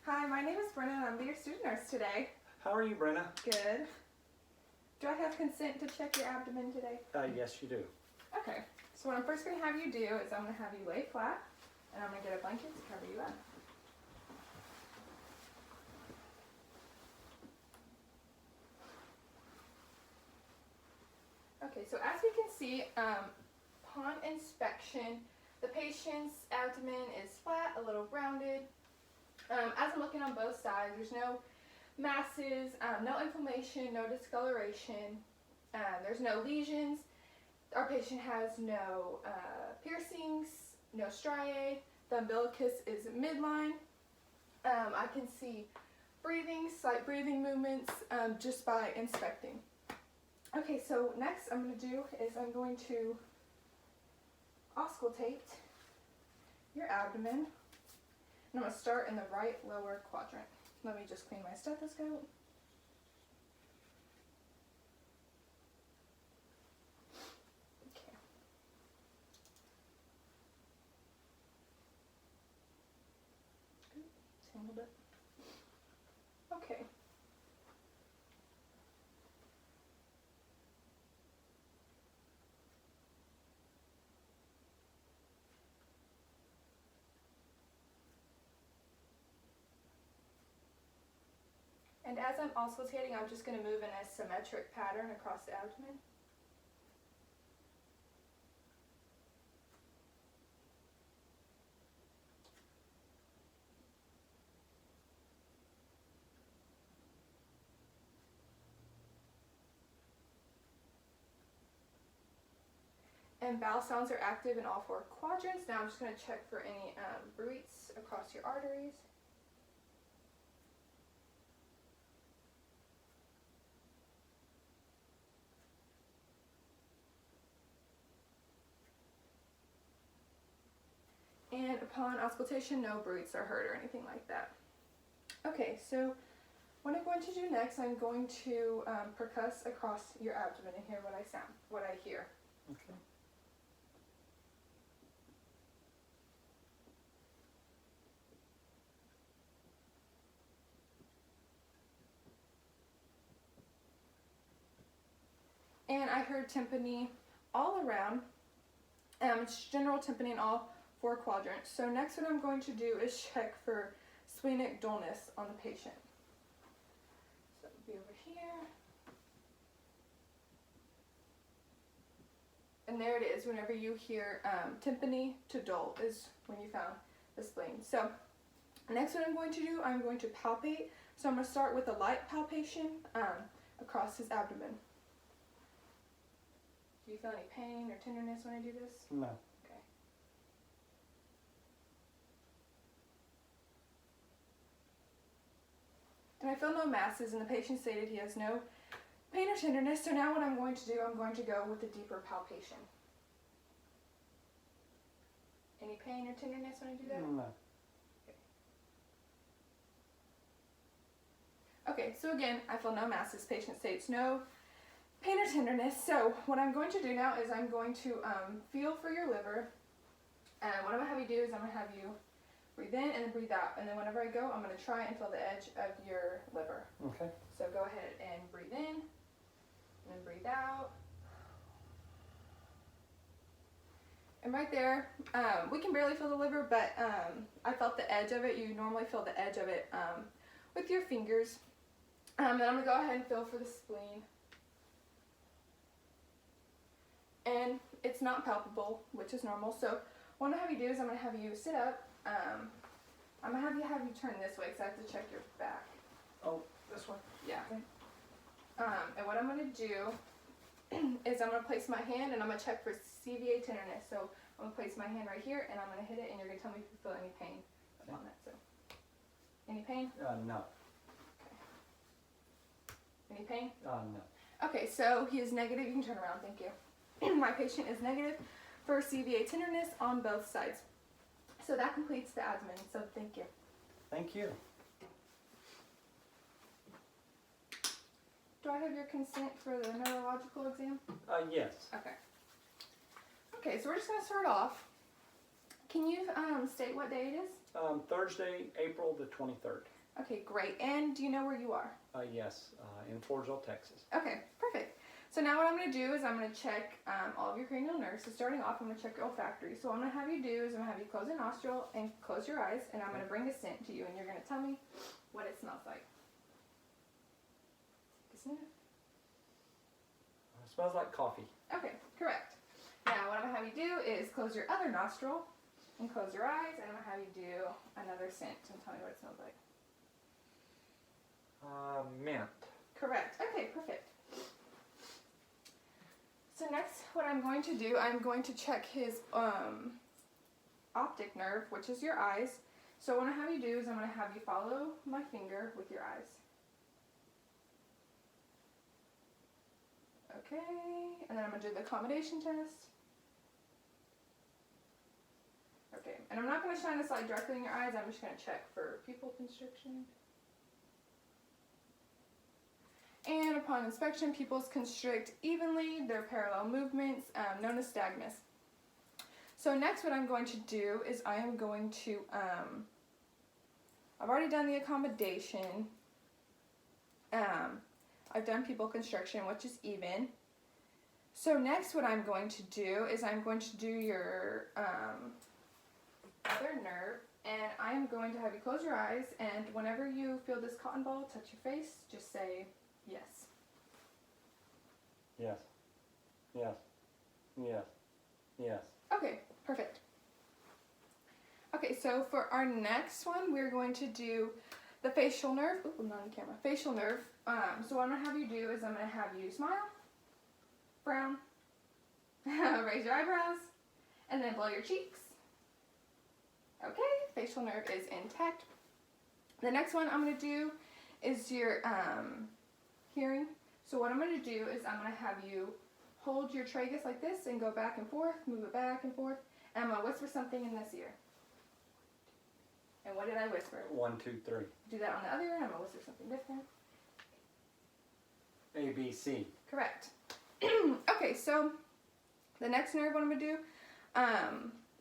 Hi, my name is Brenna and I'll be your student nurse today. How are you, Brenna? Good. Do I have consent to check your abdomen today? Yes, you do. Okay. So what I'm first going to have you do is I'm going to have you lay flat and I'm going to get a blanket to cover you up. Okay, so as we can see, upon inspection, the patient's abdomen is flat, a little rounded. As I'm looking on both sides, there's no masses, no inflammation, no discoloration, there's no lesions. Our patient has no piercings, no striae. The umbilicus is midline. I can see breathing, slight breathing movements just by inspecting. Okay, so next I'm going to do is I'm going to auscultate your abdomen. And I'm going to start in the right lower quadrant. Let me just clean my stethoscope. Okay. Tangled it. Okay. And as I'm auscultating, I'm just going to move in a symmetric pattern across the abdomen. And bowel sounds are active in all four quadrants. Now I'm just going to check for any bruits across your arteries. And upon auscultation, no bruits are heard or anything like that. Okay, so what I'm going to do next, I'm going to percuss across your abdomen and hear what I hear. Okay. And I heard tympany all around. It's general tympany in all four quadrants. So next what I'm going to do is check for splenic dullness on the patient. So it'll be over here. And there it is. Whenever you hear tympany to dull is when you found the spleen. So next what I'm going to do, I'm going to palpate. So I'm going to start with a light palpation across his abdomen. Do you feel any pain or tenderness when I do this? No. Okay. And I feel no masses, and the patient stated he has no pain or tenderness. So now what I'm going to do, I'm going to go with a deeper palpation. Any pain or tenderness when I do that? No. Okay, so again, I feel no masses. Patient states no pain or tenderness. So what I'm going to do now is I'm going to feel for your liver. And what I'm going to have you do is I'm going to have you breathe in and then breathe out. And then whenever I go, I'm going to try and feel the edge of your liver. Okay. So go ahead and breathe in and then breathe out. And right there, we can barely feel the liver, but I felt the edge of it. You normally feel the edge of it with your fingers. Then I'm going to go ahead and feel for the spleen. And it's not palpable, which is normal. So what I'm going to have you do is I'm going to have you sit up. I'm going to have you turn this way because I have to check your back. Oh, this one? Yeah. Okay. And what I'm going to do is I'm going to place my hand and I'm going to check for CVA tenderness. So I'm going to place my hand right here and I'm going to hit it and you're going to tell me if you feel any pain on that. So, any pain? No. Any pain? No. Okay, so he is negative. You can turn around. Thank you. My patient is negative for CVA tenderness on both sides. So that completes the abdomen. So thank you. Thank you. Do I have your consent for the neurological exam? Yes. Okay. Okay, so we're just going to start off. Can you state what day it is? Thursday, April the 23rd. Okay, great. And do you know where you are? Yes, in Floresville, Texas. Okay, perfect. So now what I'm going to do is I'm going to check all of your cranial nerves. So starting off, I'm going to check your olfactory. So what I'm going to have you do is I'm going to have you close your nostril and close your eyes, and I'm going to bring a scent to you, and you're going to tell me what it smells like. Take a sniff. It smells like coffee. Okay, correct. Now what I'm going to have you do is close your other nostril and close your eyes, and I'm going to have you do another scent and tell me what it smells like. Mint. Correct. Okay, perfect. So next, what I'm going to do, I'm going to check his optic nerve, which is your eyes. So what I have you do is I'm going to have you follow my finger with your eyes. Okay, and then I'm going to do the accommodation test. Okay, and I'm not going to shine this light directly in your eyes, I'm just going to check for pupil constriction. And upon inspection, pupils constrict evenly. They're parallel movements, known as nystagmus. So next what I'm going to do is I am going to, I've already done the accommodation. I've done pupil constriction, which is even. So next what I'm going to do is I'm going to do your other nerve, and I'm going to have you close your eyes, and whenever you feel this cotton ball touch your face, just say, yes. Yes. Yes. Yes. Yes. Okay, perfect. Okay, so for our next one, we're going to do the facial nerve. Ooh, not on camera. Facial nerve. So what I'm going to have you do is I'm going to have you smile, frown, raise your eyebrows, and then blow your cheeks. Okay, facial nerve is intact. The next one I'm going to do is your hearing. So what I'm going to do is I'm going to have you hold your tragus like this and go back and forth, move it back and forth, and I'm going to whisper something in this ear. And what did I whisper? 1, 2, 3. Do that on the other ear, and I'm going to whisper something different. A, B, C. Correct. Okay, so the next nerve what I'm going to do,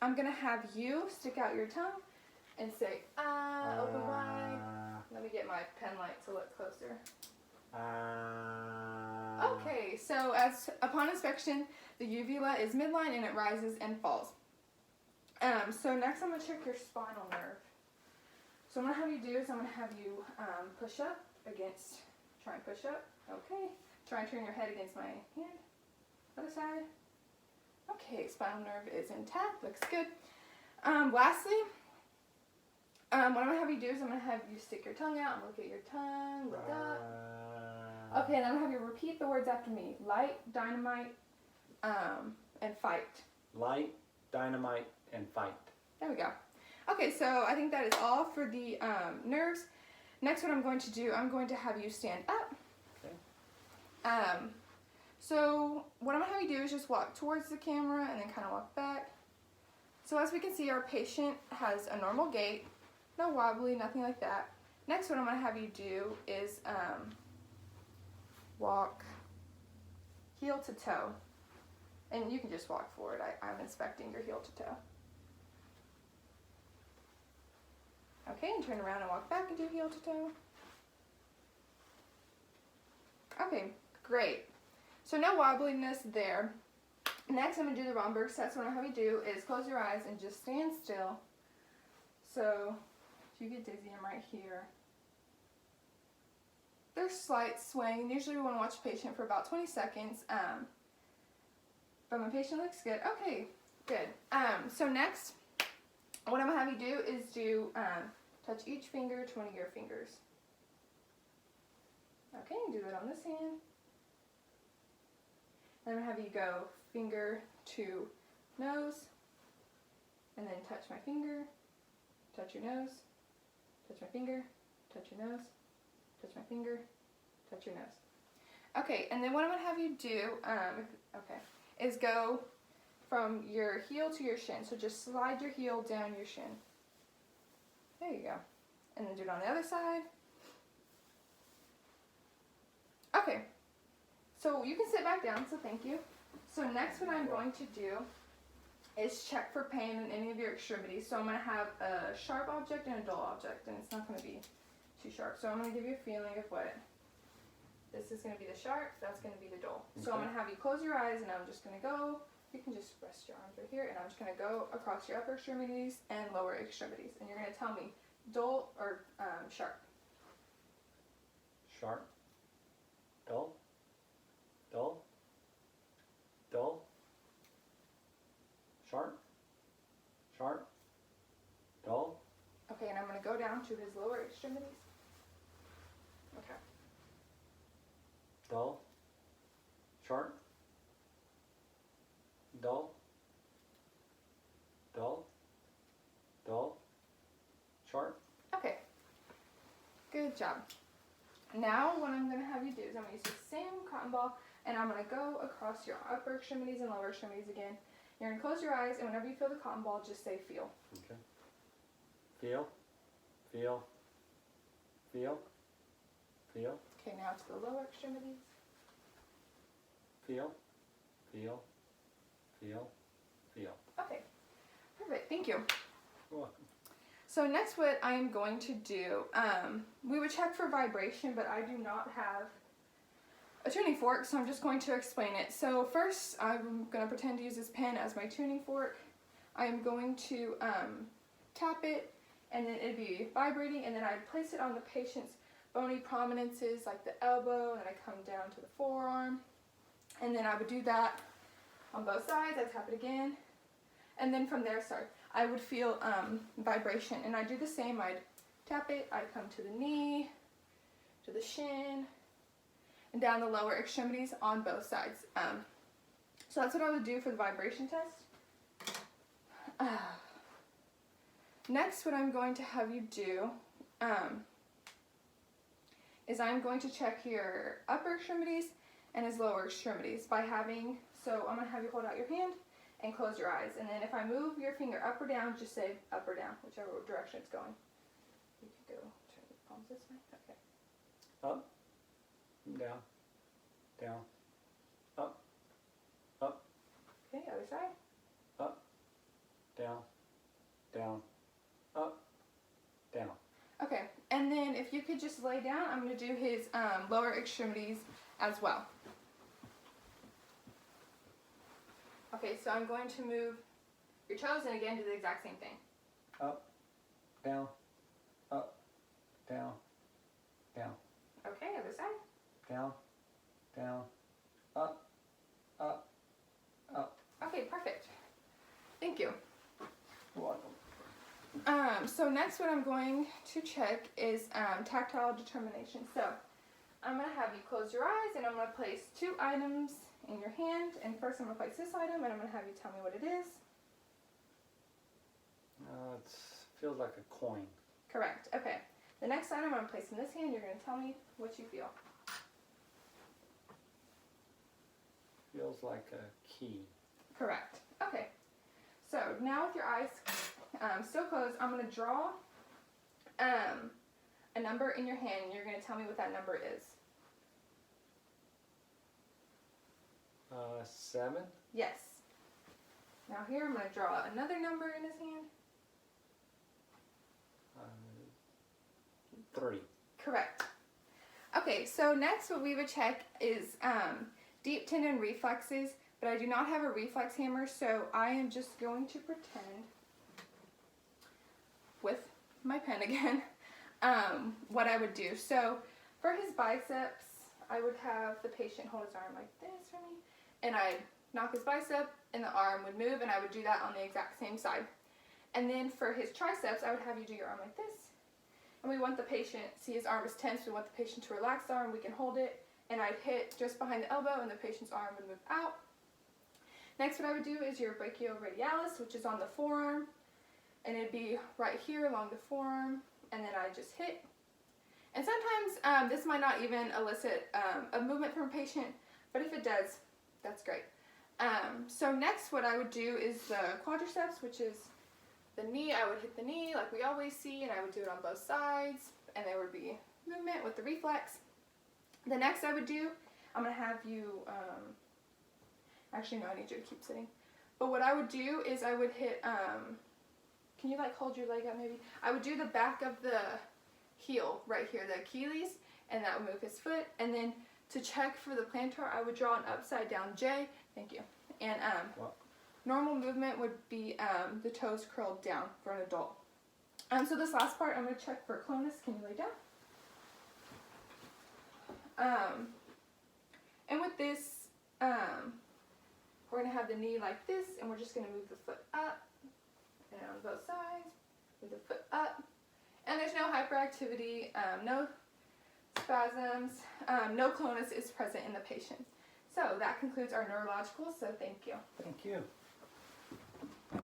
I'm going to have you stick out your tongue and say, open wide. Let me get my pen light to look closer. Okay, so as upon inspection, the uvula is midline and it rises and falls. So next I'm going to check your spinal nerve. So what I'm going to have you do is I'm going to have you push up against, try and push up. Okay, try and turn your head against my hand. Other side. Okay, spinal nerve is intact, looks good. Lastly, what I'm going to have you do is I'm going to have you stick your tongue out and look at your tongue, look up. Okay, and I'm going to have you repeat the words after me. Light, dynamite, and fight. Light, dynamite, and fight. There we go. Okay, so I think that is all for the nerves. Next what I'm going to do, I'm going to have you stand up. Okay. So what I'm going to have you do is just walk towards the camera and then kind of walk back. So as we can see, our patient has a normal gait, no wobbly, nothing like that. Next what I'm going to have you do is walk heel to toe. And you can just walk forward. I'm inspecting your heel to toe. Okay, and turn around and walk back and do heel to toe. Okay, great. So no wobbliness there. Next, I'm going to do the Romberg set. So what I have you do is close your eyes and just stand still. So if you get dizzy, I'm right here. There's slight swaying. Usually we want to watch the patient for about 20 seconds. But my patient looks good. Okay, good. So next, what I'm going to have you do is touch each finger to one of your fingers. Okay, do that on this hand. Then I'm going to have you go finger to nose, and then touch my finger, touch your nose, touch my finger, touch your nose, touch my finger, touch your nose. Okay, and then what I'm going to have you do, is go from your heel to your shin. So just slide your heel down your shin. There you go. And then do it on the other side. Okay. So you can sit back down, so thank you. So next what I'm going to do is check for pain in any of your extremities. So I'm going to have a sharp object and a dull object, and it's not going to be too sharp. So I'm going to give you a feeling of what, this is going to be the sharp, that's going to be the dull. Okay. So I'm going to have you close your eyes, and I'm just going to go, you can just rest your arms right here, and I'm just going to go across your upper extremities and lower extremities. And you're going to tell me dull or sharp. Sharp. Dull. Dull. Dull. Sharp. Sharp. Dull. Okay, and I'm going to go down to his lower extremities. Okay. Dull. Sharp. Dull. Dull. Dull. Sharp. Okay. Good job. Now what I'm going to have you do is I'm going to use the same cotton ball, and I'm going to go across your upper extremities and lower extremities again. You're going to close your eyes, and whenever you feel the cotton ball, just say feel. Okay. Feel. Feel. Feel. Feel. Okay, now to the lower extremities. Feel. Feel. Feel. Feel. Okay. Perfect. Thank you. You're welcome. So next what I'm going to do, we would check for vibration, but I do not have a tuning fork, so I'm just going to explain it. So first, I'm going to pretend to use this pen as my tuning fork. I'm going to tap it, and then it'd be vibrating, and then I'd place it on the patient's bony prominences, like the elbow, and I come down to the forearm, and then I would do that on both sides. I'd tap it again, and then from there, I would feel vibration, and I do the same. I'd tap it, I'd come to the knee, to the shin, and down the lower extremities on both sides. So that's what I would do for the vibration test. Next, what I'm going to have you do is I'm going to check your upper extremities and his lower extremities by having, so I'm going to have you hold out your hand and close your eyes. And then if I move your finger up or down, just say up or down, whichever direction it's going. You can go turn your palms this way. Okay. Up. Down. Down. Up. Up. Okay, other side. Up. Down. Down. Up. Down. Okay, and then if you could just lay down, I'm going to do his lower extremities as well. Okay, so I'm going to move your toes and again do the exact same thing. Up. Down. Up. Down. Down. Okay, other side. Down. Down. Up. Up. Up. Okay, perfect. Thank you. You're welcome. So next what I'm going to check is tactile determination. So I'm going to have you close your eyes, and I'm going to place 2 items in your hand. And first I'm going to place this item, and I'm going to have you tell me what it is. It feels like a coin. Correct. Okay. The next item I'm going to place in this hand. You're going to tell me what you feel. Feels like a key. Correct. Okay. So now with your eyes still closed, I'm going to draw a number in your hand, and you're going to tell me what that number is. 7. Yes. Now here I'm going to draw another number in his hand. 3. Correct. Okay, so next what we would check is deep tendon reflexes, but I do not have a reflex hammer, so I am just going to pretend with my pen again what I would do. So for his biceps, I would have the patient hold his arm like this for me, and I'd knock his bicep, and the arm would move, and I would do that on the exact same side. And then for his triceps, I would have you do your arm like this. And we want the patient, see his arm is tense, we want the patient to relax the arm, we can hold it, and I'd hit just behind the elbow, and the patient's arm would move out. Next, what I would do is your brachioradialis, which is on the forearm, and it'd be right here along the forearm, and then I just hit. And sometimes this might not even elicit a movement from a patient, but if it does, that's great. So next, what I would do is the quadriceps, which is the knee. I would hit the knee like we always see, and I would do it on both sides, and there would be movement with the reflex. The next I would do, I'm going to have you, actually no, I need you to keep sitting. But what I would do is I would hit, can you like hold your leg up maybe? I would do the back of the heel right here, the Achilles, and that would move his foot. And then to check for the plantar, I would draw an upside down J. Thank you. And normal movement would be the toes curled down for an adult. So this last part, I'm going to check for clonus. Can you lay down? And with this, we're going to have the knee like this, and we're just going to move the foot up and on both sides, move the foot up. And there's no hyperactivity, no spasms, no clonus is present in the patient. So that concludes our neurological, so thank you. Thank you.